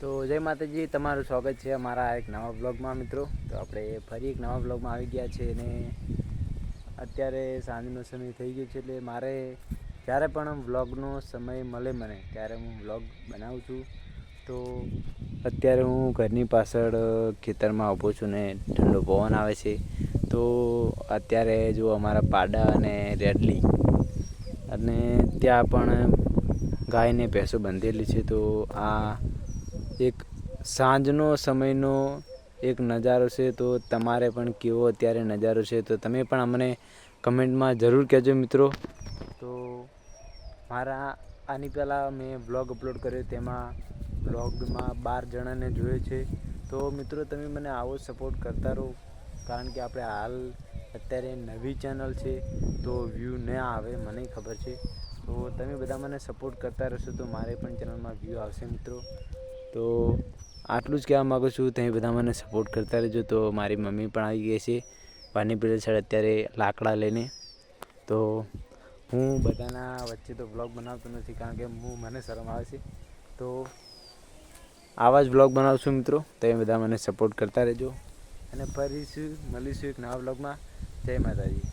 તો જય માતાજી, તમારું સ્વાગત છે અમારા એક નવા બ્લોગમાં મિત્રો. તો આપણે ફરી એક નવા બ્લોગમાં આવી ગયા છે અને અત્યારે સાંજનો સમય થઈ ગયો છે, એટલે મારે જ્યારે પણ વ્લોગનો સમય મળે મને ત્યારે હું વ્લોગ બનાવું છું. તો અત્યારે હું ઘરની પાછળ ખેતરમાં ઊભો છું ને ઠંડો પવન આવે છે. તો અત્યારે જો અમારા પાડા અને રેડલી અને ત્યાં પણ ગાયને ભેંસો બંધેલી છે. તો આ એક સાંજનો સમયનો એક નજારો છે. તો તમારે પણ કેવો અત્યારે નજારો છે તો તમે પણ અમને કમેન્ટમાં જરૂર કહેજો મિત્રો. તો મારા આની પહેલાં મેં બ્લોગ અપલોડ કર્યો, તેમાં બ્લોગમાં 12 જણાને જોયો છે. તો મિત્રો તમે મને આવો સપોર્ટ કરતા રહો, કારણ કે આપણે હાલ અત્યારે નવી ચેનલ છે તો વ્યૂ ન આવે મને ખબર છે. તો તમે બધા મને સપોર્ટ કરતા રહેશો તો મારે પણ ચેનલમાં વ્યૂ આવશે મિત્રો. તો આટલું જ કહેવા માગું છું, તમે બધા મને સપોર્ટ કરતા રહેજો. તો મારી મમ્મી પણ આવી ગઈ છે પાણી પીલે છે અત્યારે લાકડા લઈને. તો હું બધાના વચ્ચે તો બ્લોગ બનાવતો નથી, કારણ કે મને શરમ આવે છે. તો આવા જ બ્લોગ બનાવશું મિત્રો. તમે બધા મને સપોર્ટ કરતા રહેજો અને ફરીશું મળીશું એક નવા બ્લોગમાં. જય માતાજી.